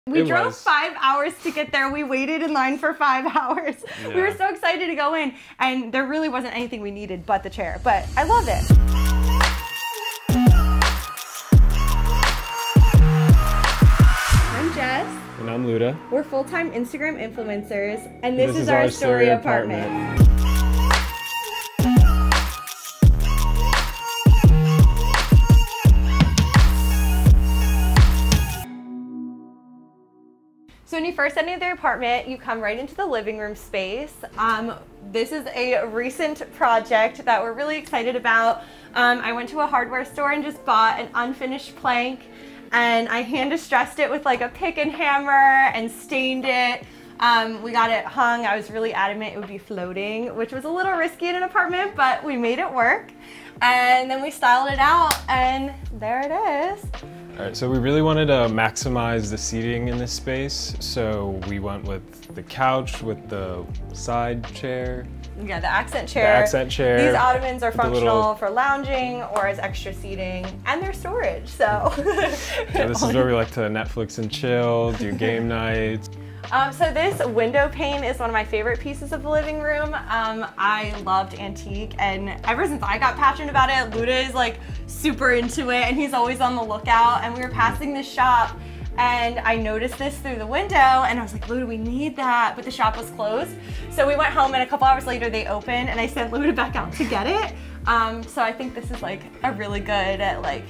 We drove 5 hours to get there. We waited in line for 5 hours. Yeah. We were so excited to go in, and there really wasn't anything we needed but the chair, but I love it. I'm Jess. And I'm Luda. We're full-time Instagram influencers, and this is our Astoria apartment. So when you first enter the apartment, you come right into the living room space. This is a recent project that we're really excited about. I went to a hardware store and just bought an unfinished plank, and I hand distressed it with like a pick and hammer and stained it. We got it hung. I was really adamant it would be floating, which was a little risky in an apartment, but we made it work. And then we styled it out, and there it is. All right, so we really wanted to maximize the seating in this space, so we went with the couch with the side chair. Yeah, the accent chair. The accent chair. These ottomans are functional for lounging or as extra seating, and they're storage, so. Yeah, this is where we like to Netflix and chill, do game nights. So this window pane is one of my favorite pieces of the living room. I loved antique, and ever since I got passionate about it, Luda is like super into it, and he's always on the lookout. And we were passing this shop, and I noticed this through the window, and I was like, Luda, we need that, but the shop was closed. So we went home, and a couple hours later they opened, and I sent Luda back out to get it. So I think this is like a really good like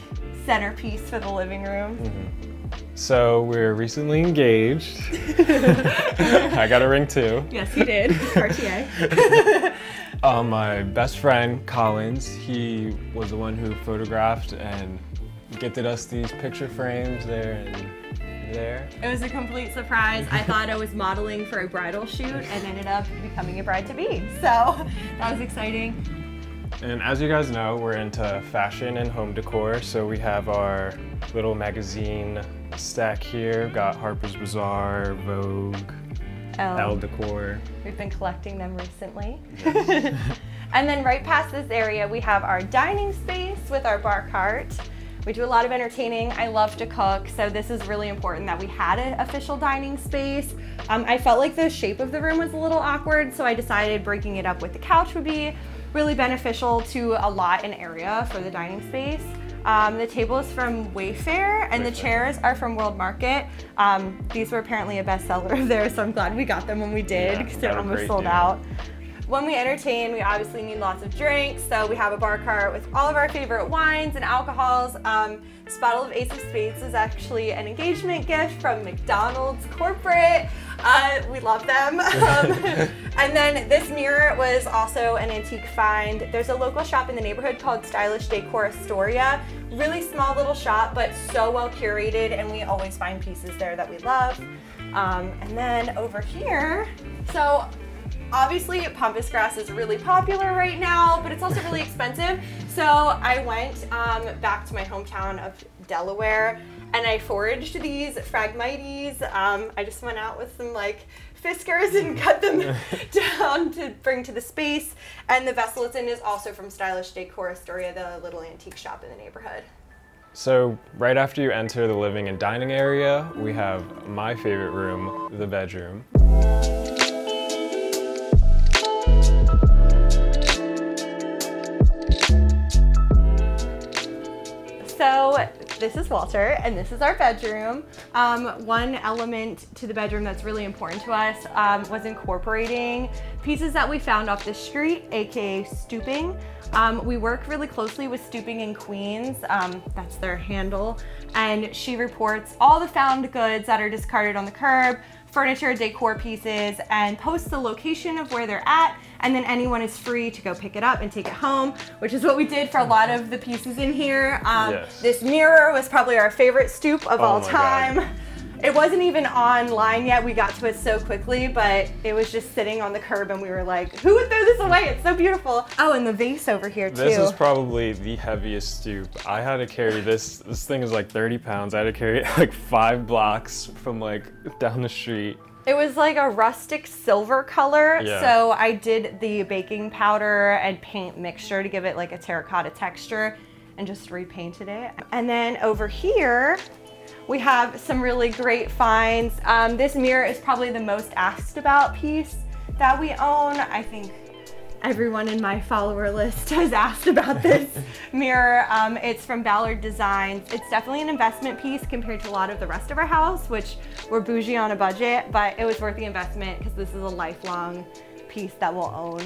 centerpiece for the living room. Mm-hmm. So we're recently engaged. I got a ring too. Yes, you did. RTA. My best friend, Collins, he was the one who photographed and gifted us these picture frames there and there. It was a complete surprise. I thought I was modeling for a bridal shoot and ended up becoming a bride-to-be. So that was exciting. And as you guys know, we're into fashion and home decor, so we have our little magazine stack here. We've got Harper's Bazaar, Vogue, Elle Decor. We've been collecting them recently. Yes. And then right past this area, we have our dining space with our bar cart. We do a lot of entertaining. I love to cook, so this is really important that we had an official dining space. I felt like the shape of the room was a little awkward, so I decided breaking it up with the couch would be really beneficial to a lot in area for the dining space. The table is from Wayfair, and the chairs are from World Market. These were apparently a bestseller of theirs, so I'm glad we got them when we did, because they're almost sold out. When we entertain, we obviously need lots of drinks, so we have a bar cart with all of our favorite wines and alcohols. This bottle of Ace of Spades is actually an engagement gift from McDonald's corporate. We love them. And then this mirror was also an antique find. There's a local shop in the neighborhood called Stylish Decor Astoria. Really small little shop, but so well curated, and we always find pieces there that we love. And then over here, so obviously pampas grass is really popular right now, but it's also really expensive. So I went back to my hometown of Delaware, and I foraged these Phragmites. I just went out with some like fiskars and cut them down to bring to the space. And the vessel it's in is also from Stylish Decor Astoria, the little antique shop in the neighborhood. So right after you enter the living and dining area, we have my favorite room, the bedroom. So this is Walter, and this is our bedroom. One element to the bedroom that's really important to us was incorporating pieces that we found off the street, aka stooping. We work really closely with Stooping in Queens, that's their handle, and she reports all the found goods that are discarded on the curb, furniture, decor pieces, and posts the location of where they're at, and then anyone is free to go pick it up and take it home, which is what we did for a lot of the pieces in here. Yes. This mirror was probably our favorite stoop of all time. God. It wasn't even online yet. We got to it so quickly, but it was just sitting on the curb, and we were like, who would throw this away? It's so beautiful. Oh, and the vase over here too. This is probably the heaviest stoop. I had to carry this. This thing is like 30 pounds. I had to carry it like 5 blocks from like down the street. It was like a rustic silver color, yeah. So I did the baking powder and paint mixture to give it like a terracotta texture and just repainted it. And then over here, We have some really great finds. This mirror is probably the most asked about piece that we own. I think everyone in my follower list has asked about this mirror. It's from Ballard Designs. It's definitely an investment piece compared to a lot of the rest of our house, which we're bougie on a budget, but it was worth the investment because this is a lifelong piece that we'll own.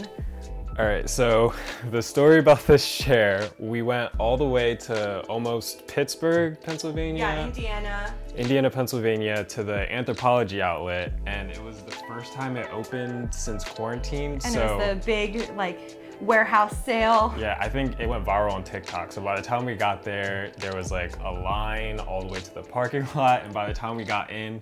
All right, so the story about this chair, we went all the way to almost Pittsburgh, Pennsylvania. Yeah, Indiana, Pennsylvania, to the Anthropology outlet, and it was the first time it opened since quarantine. And it was the big like warehouse sale. Yeah, I think it went viral on TikTok. So by the time we got there, there was like a line all the way to the parking lot, and by the time we got in,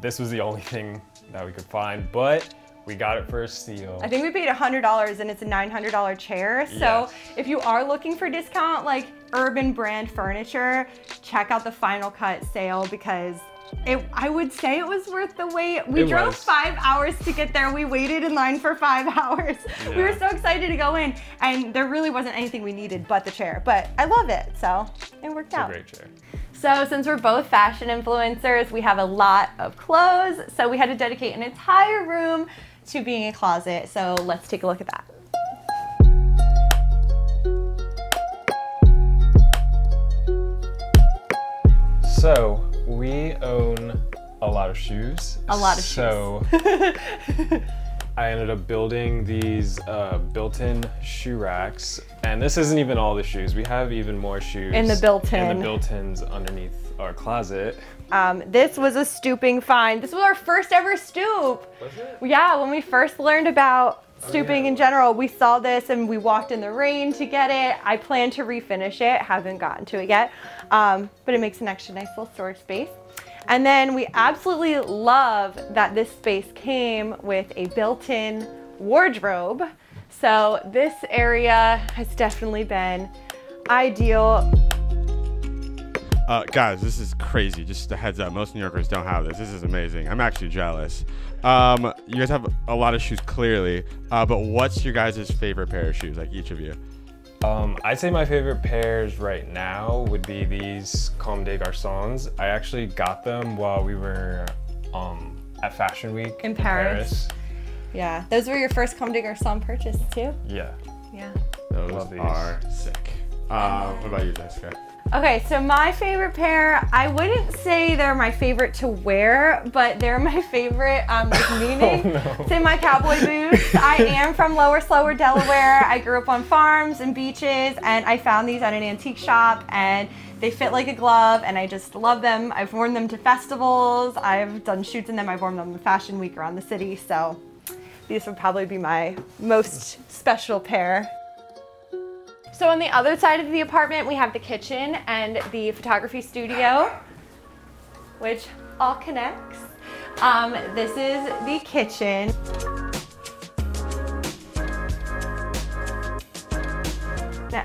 this was the only thing that we could find, but we got it for a steal. I think we paid $100 and it's a $900 chair. So yes. If you are looking for discount, like urban brand furniture, check out the Final Cut sale because I would say it was worth the wait. We drove 5 hours to get there. We waited in line for 5 hours. Yeah. We were so excited to go in and there really wasn't anything we needed but the chair, but I love it. So it worked out. It's a great chair. So since we're both fashion influencers, we have a lot of clothes. So we had to dedicate an entire room to being a closet. So let's take a look at that. So we own a lot of shoes. A lot of shoes. So I ended up building these built-in shoe racks. And this isn't even all the shoes. We have even more shoes in the built-in. In the built-ins underneath our closet. This was a stooping find. This was our first ever stoop. Was it? Yeah, when we first learned about stooping in general, we saw this and we walked in the rain to get it. I plan to refinish it, haven't gotten to it yet, but it makes an extra nice little storage space. And then we absolutely love that this space came with a built-in wardrobe. So this area has definitely been ideal. Guys, this is crazy. Just a heads up, most New Yorkers don't have this. This is amazing. I'm actually jealous. You guys have a lot of shoes clearly, but what's your guys' favorite pair of shoes, like each of you? I'd say my favorite pairs right now would be these Comme des Garçons. I actually got them while we were at Fashion Week in Paris. Yeah, those were your first Comme des Garçons purchase too? Yeah. Yeah. Those are sick. What about you, Jessica? Okay, so my favorite pair, I wouldn't say they're my favorite to wear, but they're my favorite meaning. Oh, no. Say my cowboy boots. I am from Lower Slower, Delaware. I grew up on farms and beaches, and I found these at an antique shop, and they fit like a glove, and I just love them. I've worn them to festivals. I've done shoots in them. I've worn them to Fashion Week around the city, so these would probably be my most special pair. So on the other side of the apartment, we have the kitchen and the photography studio, which all connects. This is the kitchen.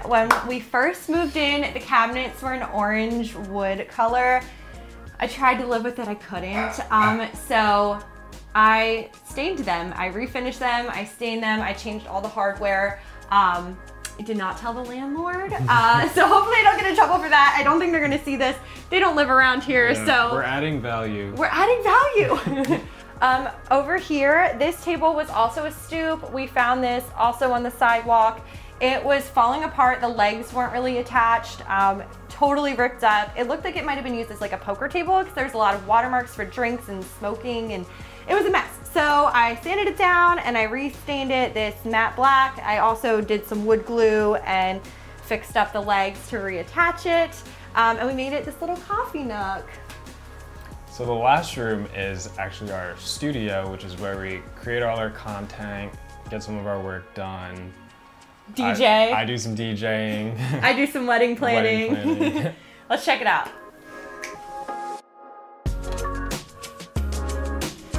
When we first moved in, the cabinets were an orange wood color. I tried to live with it, I couldn't. So I stained them. I refinished them, I stained them, I changed all the hardware. I did not tell the landlord, so hopefully I don't get in trouble for that. I don't think they're gonna see this. They don't live around here, yeah, so. We're adding value. We're adding value. Over here, this table was also a stoop. We found this also on the sidewalk. It was falling apart. The legs weren't really attached, totally ripped up. It looked like it might've been used as like a poker table because there's a lot of watermarks for drinks and smoking, and it was a mess. So I sanded it down and I restained it this matte black. I also did some wood glue and fixed up the legs to reattach it. And we made it this little coffee nook. So the last room is actually our studio, which is where we create all our content, get some of our work done. DJ. I do some DJing. I do some wedding planning. Let's check it out.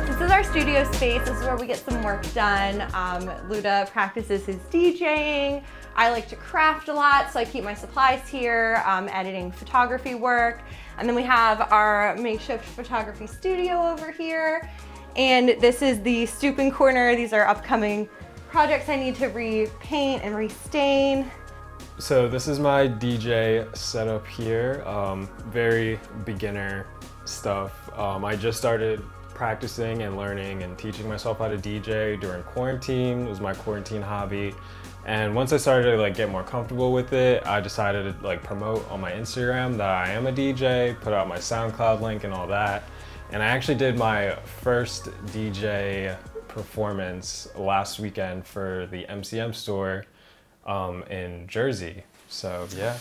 This is our studio space. This is where we get some work done. Luda practices his DJing. I like to craft a lot, so I keep my supplies here, editing photography work. And then we have our makeshift photography studio over here. And this is the stooping corner. These are upcoming projects I need to repaint and restain. So this is my DJ setup here. Very beginner stuff. I just started practicing and learning and teaching myself how to DJ during quarantine. It was my quarantine hobby. And once I started to like get more comfortable with it, I decided to like promote on my Instagram that I am a DJ, put out my SoundCloud link and all that. And I actually did my first DJ performance last weekend for the MCM store in Jersey. So yeah.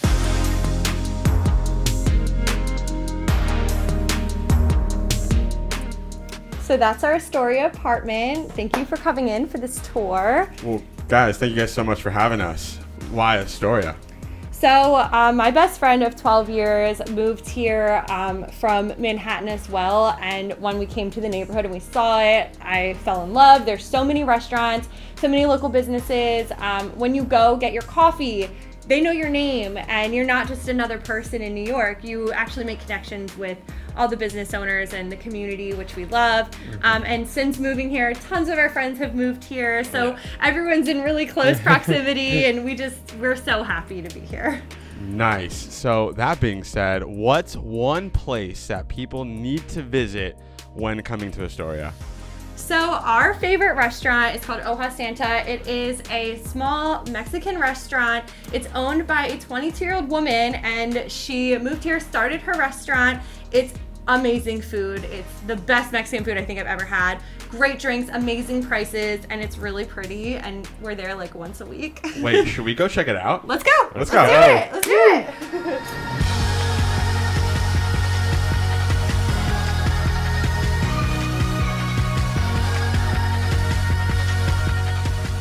So that's our Astoria apartment. Thank you for coming in for this tour. Well, guys, thank you guys so much for having us. Why Astoria? So my best friend of 12 years moved here from Manhattan as well. And when we came to the neighborhood and we saw it, I fell in love. There's so many restaurants, so many local businesses. When you go get your coffee, they know your name and you're not just another person in New York. You actually make connections with all the business owners and the community, which we love. And since moving here, tons of our friends have moved here. So everyone's in really close proximity and we're so happy to be here. Nice. So that being said, what's one place that people need to visit when coming to Astoria? So our favorite restaurant is called Hoja Santa. It is a small Mexican restaurant. It's owned by a 22-year-old woman and she moved here, started her restaurant. It's amazing food. It's the best Mexican food I think I've ever had. Great drinks, amazing prices, and it's really pretty, and we're there like once a week. Wait, should we go check it out? Let's go. Let's go. Let's do it.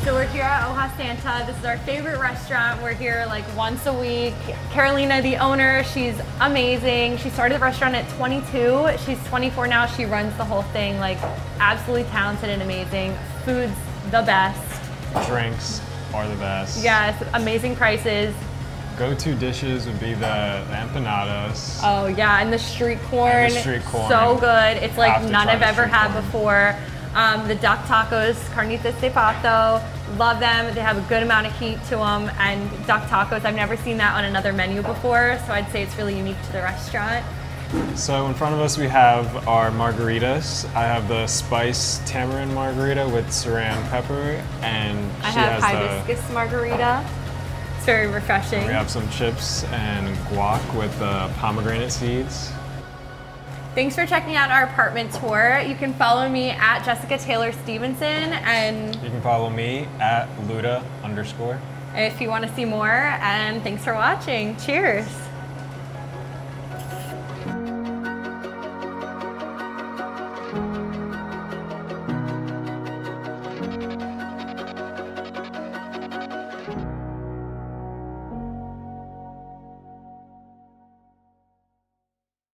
So we're here at Hoja Santa. This is our favorite restaurant. We're here like once a week. Carolina, the owner, she's amazing. She started the restaurant at 22. She's 24 now. She runs the whole thing, like absolutely talented and amazing. Food's the best. Drinks are the best. Yes, amazing prices. Go-to dishes would be the empanadas. Oh yeah, and the street corn. And the street corn. So good. It's like none I've ever had corn. before. The duck tacos, carnitas de pato, love them. They have a good amount of heat to them, and duck tacos, I've never seen that on another menu before, so I'd say it's really unique to the restaurant. So in front of us we have our margaritas. I have the spice tamarind margarita with saran pepper, and I have hibiscus margarita. It's very refreshing. We have some chips and guac with pomegranate seeds. Thanks for checking out our apartment tour. You can follow me at Jessica Taylor Stevenson, and you can follow me at Luda_. if you want to see more, and thanks for watching. Cheers.